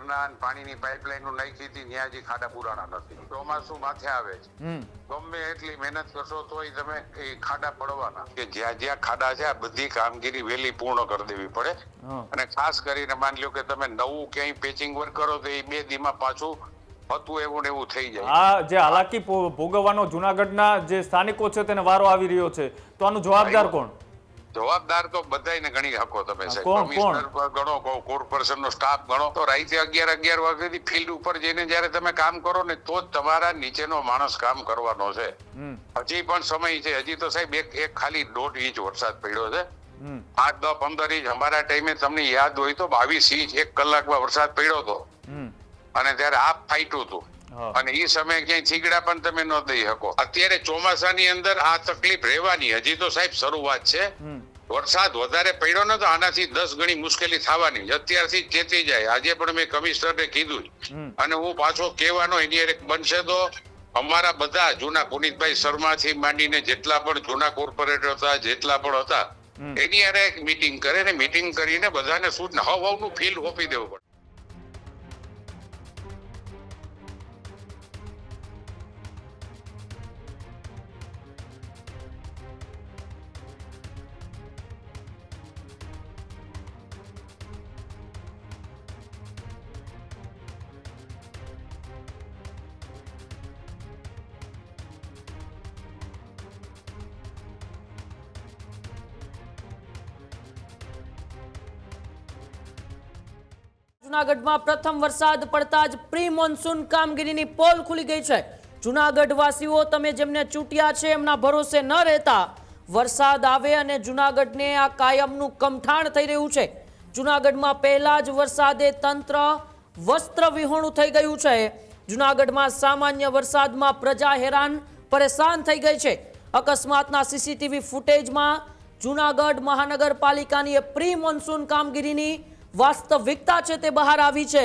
ગટરના અને પાણીની પાઇપલાઇનો નાખી હતી ત્યાં હજી ખાડા પુરાણા નથી. ચોમાસું માથે આવે છે, ગમે એટલી મહેનત કરશો તોય તમે એ ખાડા પડવાના. કે જ્યાં જ્યાં ખાડા છે આ બધી કામગીરી વહેલી પૂર્ણ કરી દેવી પડે. અને ખાસ કરીને માની લો કે તમે નવું ક્યાંય પેચિંગ વર્ક કરો તો એ 2 દીમાં પાછું હતું એવું ને એવું થઈ જાય. આ જે હાલાકી ભોગવવાનો જુનાગઢના જે સ્થાનિકો છે તેને વારો આવી રહ્યો છે, તો આનો જવાબદાર કોણ? જવાબદાર તો બધાને ગણી શકો તમે સાહેબ. કમિશનર ગણો, કોર્પોરેશન નો સ્ટાફ ગણો. તો રાતે 11 વાગ્યાથી ફિલ્ડ ઉપર જઈને જયારે તમે કામ કરો ને તો જ તમારા નીચેનો માણસ કામ કરવાનો છે. હજી પણ સમય છે. હજી તો સાહેબ એક ખાલી 1.5 ઇંચ વરસાદ પડ્યો છે. 8, 10, 15 ઇંચ અમારા ટાઈમે તમને યાદ હોય તો 22 ઇંચ 1 કલાકમાં વરસાદ પડ્યો હતો અને ત્યારે આપ ફાટ્યું હતું. અને એ સમયે ક્યાંય થીગડા પણ તમે ન દઈ શકો. અત્યારે ચોમાસાની અંદર આ તકલીફ રહેવાની. હજી તો સાહેબ શરૂઆત છે. વરસાદ વધારે પડ્યો ને તો આનાથી 10 ગણી મુશ્કેલી થવાની. અત્યારથી ચેતી જાય. આજે પણ મેં કમિશનરને કીધું અને હું પાછો કહેવાનો એની એક બનશે તો અમારા બધા જૂના પુનિતભાઈ શર્માથી માંડીને જેટલા પણ જૂના કોર્પોરેટર હતા, જેટલા પણ હતા, એની હારે એક મીટિંગ કરે ને મીટિંગ કરીને બધાને સૂચના હવનું ફીલ સોંપી દેવું પડે. જૂનાગઢમાં પ્રથમ વરસાદ પડતા જ પ્રી મોન્સૂન કામગીરીની પોલ ખુલી ગઈ છે. જૂનાગઢ વાસીઓ તમે જેમને ચૂંટ્યા છે એમના ભરોસે ન રહેતા વરસાદ આવે અને જૂનાગઢને આ કાયમનું કમઠાણ થઈ રહ્યું છે. જૂનાગઢમાં પહેલા જ વરસાદે તંત્ર વસ્ત્ર વિહોણું થઈ ગયું છે. જૂનાગઢમાં સામાન્ય વરસાદમાં પ્રજા હેરાન પરેશાન થઈ ગઈ છે. અકસ્માતના સીસીટીવી ફૂટેજમાં જૂનાગઢ મહાનગરપાલિકાની પ્રી મોન્સૂન કામગીરીની વાસ્તવિકતા છે તે બહાર આવી છે.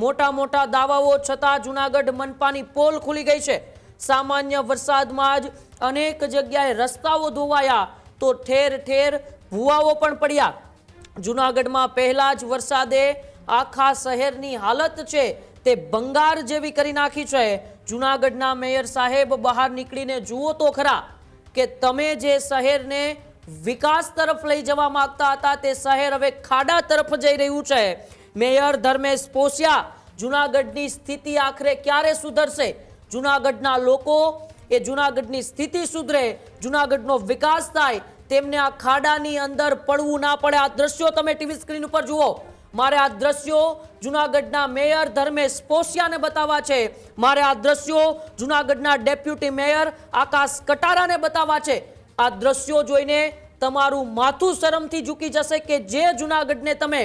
મોટા મોટા દાવાઓ છતાં જૂનાગઢ મનપાની પોલ ખુલી ગઈ છે. સામાન્ય વરસાદમાં જ અનેક જગ્યાએ રસ્તાઓ ધોવાયા તો ઠેર ઠેર ભૂવાઓ પણ પડ્યા. જૂનાગઢમાં પહેલા જ વરસાદે આખા શહેરની હાલત છે તે બંગાર જેવી કરી નાખી છે. જૂનાગઢના મેયર સાહેબ બહાર નીકળીને જુઓ તો ખરા કે તમે જે શહેરને વિકાસ તરફ લઈ જવા માંગતા હતા તે શહેર હવે ખાડા તરફ જઈ રહ્યું છે. મેયર ધર્મેશ પોસિયા જૂનાગઢની સ્થિતિ આખરે ક્યારે સુધરશે? જૂનાગઢના લોકો એ જૂનાગઢની સ્થિતિ સુધરે, જૂનાગઢનો વિકાસ થાય, તેમને આ ખાડાની અંદર પડવું ના પડે. આ દ્રશ્યો તમે ટીવી સ્ક્રીન ઉપર જુઓ. મારે આ દ્રશ્યો જૂનાગઢના મેયર ધર્મેશ પોસિયાને બતાવવા છે. મારે આ દ્રશ્યો જૂનાગઢના ડેપ્યુટી મેયર આકાશ કટારાને બતાવવા છે. આ દ્રશ્યો જોઈને તમારું માથું શરમથી ઝૂકી જશે કે જે જૂનાગઢને તમે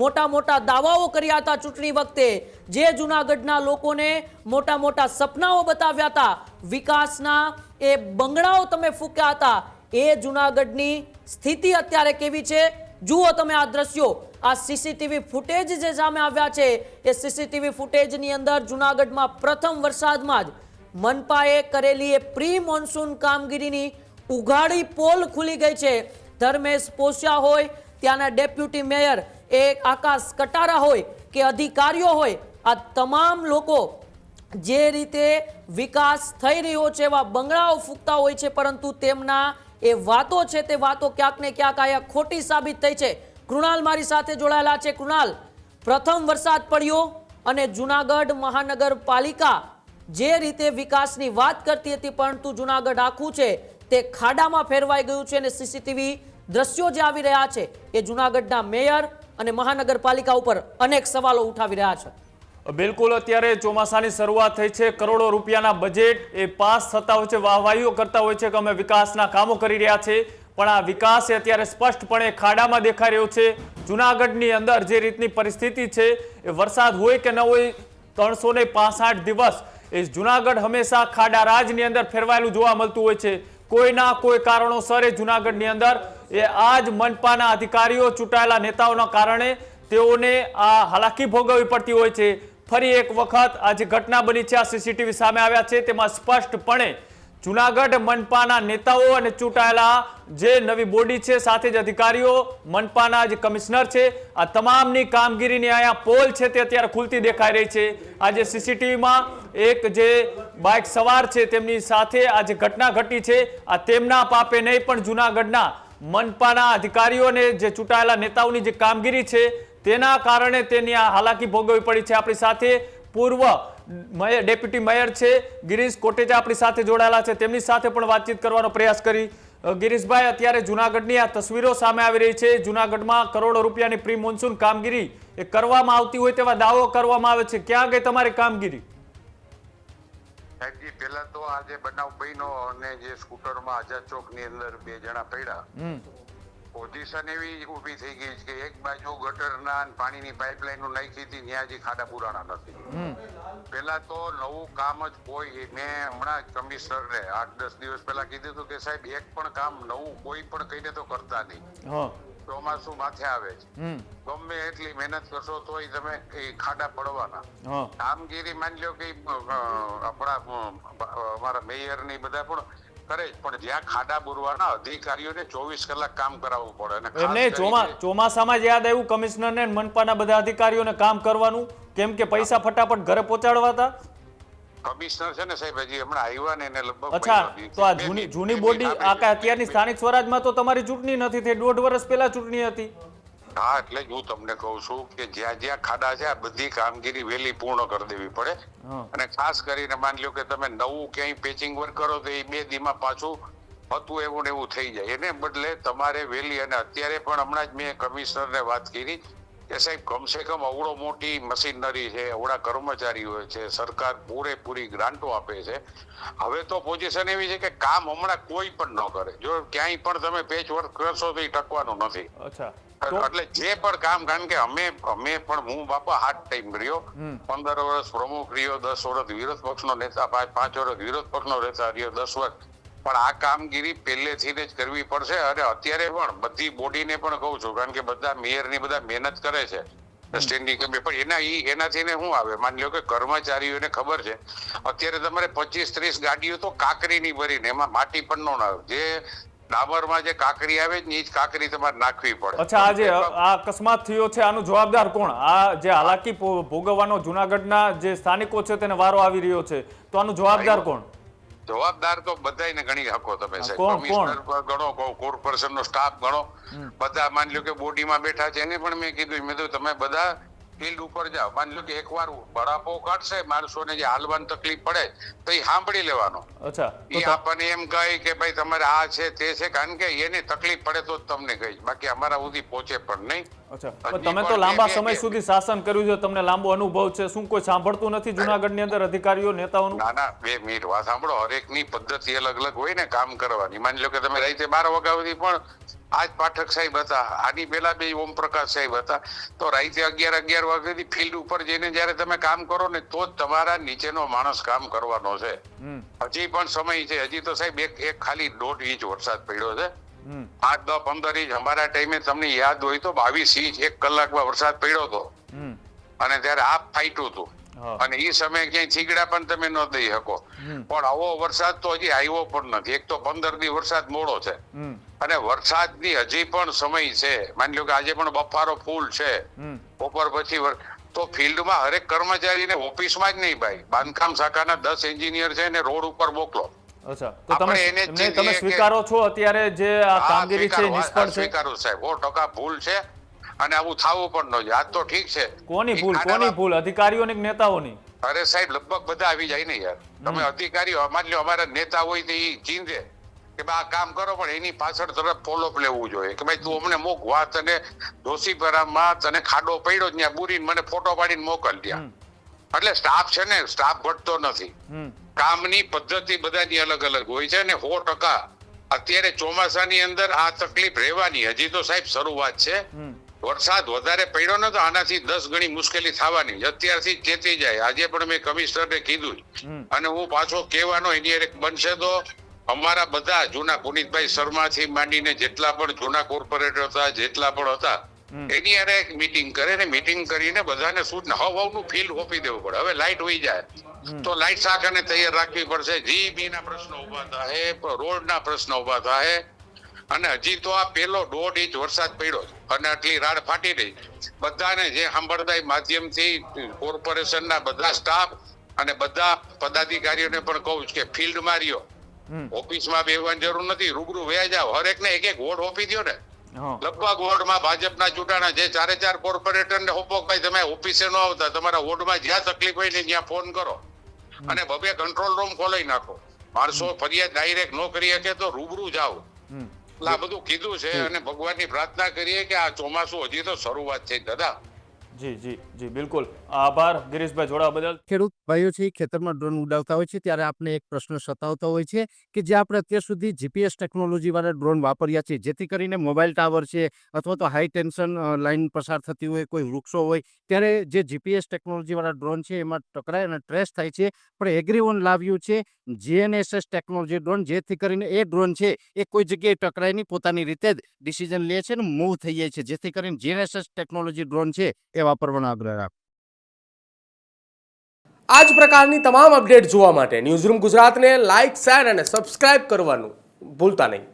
મોટા મોટા દાવાઓ કર્યા હતા ચૂંટણી વખતે, જે જૂનાગઢના લોકોને મોટા મોટા સપનાઓ બતાવ્યા હતા, વિકાસના એ બંગડાઓ તમે ફૂંક્યા હતા, એ જૂનાગઢની સ્થિતિ અત્યારે કેવી છે જુઓ તમે આ દ્રશ્યો. આ સીસીટીવી ફૂટેજ જે સામે આવ્યા છે એ સીસીટીવી ફૂટેજની અંદર જૂનાગઢમાં પ્રથમ વરસાદમાં જ મનપાએ કરેલી એ પ્રી મોન્સૂન કામગીરીની ઉઘાડી પોલ ખુલી ગઈ છે. ધર્મેશ પોસિયા હોય, ત્યાંના ડેપ્યુટી મેયર એ આકાશ કટારા હોય કે અધિકારીઓ હોય, આ તમામ લોકો જે રીતે વિકાસ થઈ રહ્યો છે એવા બંગલાઓ ફૂંકતા હોય છે, પરંતુ તેમના એ વાતો છે તે વાતો ક્યાંક ને ક્યાંક આયા ખોટી સાબિત થઈ છે. કૃણાલ મારી સાથે જોડાયેલા છે. કૃણાલ, પ્રથમ વરસાદ પડ્યો અને જૂનાગઢ મહાનગરપાલિકા જે રીતે વિકાસની વાત કરતી હતી પરંતુ જૂનાગઢ આખું છે તે ખાડામાં ફેરવાઈ ગયું છે અને સીસીટીવી દ્રશ્યો જે આવી રહ્યા છે એ જૂનાગઢના મેયર અને મહાનગરપાલિકા ઉપર અનેક સવાલો ઉઠાવી રહ્યા છે. બિલકુલ, અત્યારે ચોમાસાની શરૂઆત થઈ છે. કરોડો રૂપિયાના બજેટ એ પાસ થતા હોય છે, વાહવાહીઓ કરતા હોય છે કે અમે વિકાસના કામો કરી રહ્યા છે, પણ આ વિકાસ અત્યારે સ્પષ્ટપણે ખાડામાં દેખાઈ રહ્યો છે. જૂનાગઢની અંદર જે રીતની પરિસ્થિતિ છે એ વરસાદ હોય કે ન હોય 365 દિવસ એ જૂનાગઢ હંમેશા ખાડા રાજની અંદર ફેરવાયેલું જોવા મળતું હોય છે. કોઈના કોઈ કારણોસર જૂનાગઢની અંદર એ આજ મનપાના અધિકારીઓ ચૂંટાયેલા નેતાઓના કારણે તેઓને આ હાલાકી ભોગવવી પડતી હોય છે. ફરી એક વખત આ જે ઘટના બની છે, આ સીસીટીવી સામે આવ્યા છે, તેમાં સ્પષ્ટપણે જૂનાગઢ મનપાના નેતાઓ અને ચૂંટાયેલા જે નવી બોડી છે સાથે જ અધિકારીઓ મનપાના જે કમિશનર છે આ તમામની કામગીરીની અહીંયા પોલ છે તે અત્યારે ખુલતી દેખાઈ રહી છે. આજે સીસીટીવીમાં એક જે બાઇક સવાર છે તેમની સાથે આ જે ઘટના ઘટી છે આ તેમના પાપે નહીં પણ જૂનાગઢના મનપાના અધિકારીઓને જે ચૂંટાયેલા નેતાઓની જે કામગીરી છે તેના કારણે તેની આ હાલાકી ભોગવવી પડી છે. આપણી સાથે પૂર્વ ડેપ્યુટી મેયર છે ગિરીશ કોટેચા આપણી સાથે જોડાયેલા છે, તેમની સાથે પણ વાતચીત કરવાનો પ્રયાસ કરી. ગિરીશભાઈ, અત્યારે જૂનાગઢની આ તસવીરો સામે આવી રહી છે. જૂનાગઢમાં કરોડો રૂપિયાની પ્રી મોન્સૂન કામગીરી એ કરવામાં આવતી હોય તેવા દાવો કરવામાં આવે છે. ક્યાં ગઈ તમારી કામગીરી? સાહેબજી, પહેલા તો આજે બનાવ બન્યો અને જે સ્કૂટરમાં આઝાદ ચોક ની અંદર 2 જણા પડ્યા, પોઝિશન એવી ઊભી થઈ ગઈ છે કે એક બાજુ ગટરના પાણીની પાઇપલાઈન નાખી હતી, ત્યાં હજી ખાડા પુરાણા નથી. પેલા તો નવું કામ જ કોઈ, મેં હમણાં કમિશનરને 8-10 દિવસ પહેલા કીધું હતું કે સાહેબ એક પણ કામ નવું કોઈ પણ કહીને તો કરતા નહીં. ચોમાસું માથે આવે છે, ગમે એટલી મહેનત કરશો તોય તમે ખાડા પડવાના. કામગીરી માની લો કે અમારા મેયર ની બધા પણ કરે જ, પણ જ્યાં ખાડા બુરવાના અધિકારીઓને 24 કલાક કામ કરાવવું પડે. એમને ચોમાસામાં જ યાદ આવ્યું કમિશનર ને મનપાના બધા અધિકારીઓને કામ કરવાનું, કેમ કે પૈસા ફટાફટ ઘરે પહોંચાડવા હતા. કમિશનર છે ને સાહેબ હજી હમણાં આવ્યા ને એને લગભગ. અચ્છા, તો આ જૂની બોડી આ અત્યારની સ્થાનિક સ્વરાજમાં તો તમારી ચૂંટણી નથી થઈ, 1.5 વર્ષ પહેલા ચૂંટણી હતી. હા, એટલે જ હું તમને કહું છું કે જ્યાં જ્યાં ખાડા છે આ બધી કામગીરી વહેલી પૂર્ણ કરી દેવી પડે. અને ખાસ કરીને માની લો કે તમે નવું ક્યાંય પેચિંગ વર્ક કરો તો એ 2 દીમાં પાછું હતું એવું ને એવું થઈ જાય. એને બદલે તમારે વહેલી, અને અત્યારે પણ હમણાં જ મેં કમિશનરને વાત કરી કે સાહેબ કમસે કમ અવળો મોટી મશીનરી છે, અવળા કર્મચારીઓ છે, સરકાર પૂરેપૂરી ગ્રાન્ટો આપે છે. હવે તો પોઝિશન એવી છે કે કામ હમણાં કોઈ પણ ન કરે. જો ક્યાંય પણ તમે પેચ વર્ક કરશો તો એ ટકવાનું નથી. એટલે જે પણ કામ, કારણ કે અમે પણ હું બાપા હાર્ડ ટાઈમ રહ્યો, 15 વર્ષ પ્રમુખ રહ્યો, 10 વર્ષ વિરોધ પક્ષનો નેતા, 5 વર્ષ વિરોધ પક્ષનો નેતા રહ્યો, 10 વર્ષ. પણ આ કામગીરી પહેલેથી જ કરવી પડશે. અને અત્યારે પણ બધી બોડીને પણ કહું છું, કારણ કે બધા મેયરની બધા મહેનત કરે છે સ્ટેન્ડિંગ કમિટી, પણ એનાથી ને શું આવે? માની લો કે કર્મચારીઓને ખબર છે અત્યારે તમારે 25-30 ગાડીઓ તો કાકરીની ભરીને, એમાં માટી પણ ન આવે. જે ડામરમાં જે કાકરી આવે ને એ જ કાકરી તમારે નાખવી પડે. અચ્છા, આજે આ અકસ્માત થયો છે આનું જવાબદાર કોણ? આ જે હાલાકી ભોગવવાનો જૂનાગઢના જે સ્થાનિકો છે તેને વારો આવી રહ્યો છે, તો આનું જવાબદાર કોણ? જવાબદાર તો બધાને ગણી શકો તમે સાહેબ. કમિશનર ગણો, કોર્પોરેશન નો સ્ટાફ ગણો, બધા માની લો કે બોડીમાં બેઠા છે એને પણ મેં કીધું તમે બધા ફિલ્ડ ઉપર જાઓ. માની લો કે એકવાર બળાપો કાઢશે માણસોને, જે હાલવાની તકલીફ પડે તો એ સાંભળી લેવાનો. એ આપણને એમ કહે કે ભાઈ તમારે આ છે તે છે, કારણ કે એને તકલીફ પડે તો જ તમને કહી, બાકી અમારા સુધી પહોંચે પણ નહીં. તમે તો લાંબા સમય સુધી શાસન કર્યું છે, તમને લાંબો અનુભવ છે, શું કોઈ સાંભળતું નથી જૂનાગઢની અંદર અધિકારીઓ નેતાઓનું? ના, 2 મિનિટ વાત સાંભળો. હરેકની પદ્ધતિ અલગ અલગ હોય ને કામ કરવાની. માની લો કે તમે રાતે 12 વાગ્યા સુધી પણ આજ પાઠક સાહેબ હતા, આની પેલા 2 ઓમપ્રકાશ સાહેબ હતા, તો રાતે 11 વાગ્યાથી ફિલ્ડ ઉપર જઈને જયારે તમે કામ કરો ને તો જ તમારા નીચેનો માણસ કામ કરવાનો છે. હજી પણ સમય છે. હજી તો સાહેબ એક ખાલી 1.5 ઇંચ વરસાદ પડ્યો છે. 8, 10, 15 ઇંચ અમારા ટાઈમે તમને યાદ હોય તો 22 ઇંચ 1 કલાકમાં વરસાદ પડ્યો હતો, અને ત્યારે આ ફાટ્યું હતું. અને એ સમયે ક્યાંય થીગડા પણ તમે ન દઈ શકો. પણ આવો વરસાદ તો હજી આવ્યો પણ નથી. એક તો 15 દી વરસાદ મોડો છે, અને વરસાદની હજી પણ સમય છે. માની લો કે આજે પણ બફારો ફૂલ છે, બપોર પછી તો ફિલ્ડમાં હરેક કર્મચારીને ઓફિસમાં જ નહીં ભાઈ, બાંધકામ શાખાના 10 એન્જિનિયર છે એને રોડ ઉપર મોકલો. અચ્છા, તો તમે સ્વીકારો છો અત્યારે જે આ કામગીરી છે નિષ્ફળ છે? સ્વીકારું સાહેબ, 100% ભૂલ છે, અને આવું થવું પણ ન જોઈએ. આજ તો ઠીક છે. કોની ભૂલ? અધિકારીઓની કે નેતાઓની? અરે સાહેબ, લગભગ બધા આવી જાય ને યાર. તમે અધિકારીઓ, માની લો અમારા નેતા હોય તો એ ચીંધે કે આ કામ કરો, પણ એની પાછળ તરફ ફોલોઅપ લેવું જોઈએ કે ભાઈ તું અમને મોક વાત, અને દોશીપરામાં તને ખાડો પડ્યો ત્યાં બુરીને મને ફોટો પાડીને મોકલ ત્યાં. એટલે સ્ટાફ છે ને, સ્ટાફ ઘટતો નથી. કામની પદ્ધતિ બધાની અલગ અલગ હોય છે, અને 100% અત્યારે ચોમાસાની અંદર આ તકલીફ રહેવાની. હજી તો સાહેબ શરૂઆત છે. વરસાદ વધારે પડ્યો ને તો આનાથી 10 ગણી મુશ્કેલી થવાની. અત્યારથી ચેતી જાય. આજે પણ મેં કમિશનરને કીધું, અને હું પાછો કહેવાનો એની એક બનશે તો અમારા બધા જૂના પુનિતભાઈ શર્માથી માંડીને જેટલા પણ જૂના કોર્પોરેટર હતા, જેટલા પણ હતા, એની યારે એક મીટિંગ કરે ને મીટિંગ કરીને બધાને સૂચના હવાનું ફીલ હોપી દેવું પડે. હવે લાઇટ હોઈ જાય તો લાઇટ શાખાને તૈયાર રાખવી પડશે. જીબી ના પ્રશ્નો ઉભા થાય, રોડ ના પ્રશ્નો ઉભા થાય, અને હજી તો આ પેલો 1.5 ઇંચ વરસાદ પડ્યો છે અને આટલી રાડ ફાટી રહી. બધાને જે સાંભળતા એ માધ્યમથી કોર્પોરેશનના બધા સ્ટાફ અને બધા પદાધિકારીઓને પણ કહું છું કે ફિલ્ડ માર્યો, ઓફિસમાં બેસવાની જરૂર નથી, રૂબરૂ વ્યા જાવ. હરેક ને એક વોર્ડ ઓફી દો ને. લગભગ વોર્ડમાં ભાજપના ચૂંટાણા જે 4 કોર્પોરેટર ને હોપો ભાઈ તમે ઓફિસે ન આવતા, તમારા વોર્ડમાં જ્યાં તકલીફ હોય ને ત્યાં ફોન કરો અને બબે કંટ્રોલ રૂમ ખોલાઈ નાખો. માણસો ફરિયાદ ડાયરેક્ટ ન કરી શકે તો રૂબરૂ જાઓ. આ બધું કીધું છે અને ભગવાનની પ્રાર્થના કરીએ કે આ ચોમાસું હજી તો શરૂઆત છે દાદા. જી જી જી બિલકુલ આભાર ગિરીશભાઈ જોડાવા બદલ. ખેડૂત ભાઈઓ છે ખેતરમાં ડ્રોન ઉડાવતા હોય છે ત્યારે આપણે એક પ્રશ્ન સતાવતો હોય છે કે જે આપણે અત્યાર સુધી જીપીએસ ટેકનોલોજી વાળા ડ્રોન વાપર્યા છે, જેથી કરીને મોબાઈલ ટાવર છે અથવા તો હાઈ ટેન્શન લાઈન પસાર થતી હોય, કોઈ વૃક્ષો હોય, ત્યારે જે જીપીએસ ટેકનોલોજી વાળા ડ્રોન છે એમાં ટકરાય અને ટ્રેસ થાય છે. પણ એગ્રીવન લાવ્યું છે જીએનએસએસ ટેકનોલોજી ડ્રોન, જેથી કરીને એ ડ્રોન છે એ કોઈ જગ્યાએ ટકરાય નહીં, પોતાની રીતે જ ડિસિઝન લે છે અને મૂવ થઈ જાય છે, જેથી કરીને જીએનએસએસ ટેકનોલોજી ડ્રોન છે એ વાપરવાનો આગ્રહ રાખો. આ જ પ્રકારની તમામ અપડેટ જોવા માટે ન્યૂઝરૂમ ગુજરાતને લાઇક, શેર અને સબસ્ક્રાઇબ કરવાનું ભૂલતા નહીં.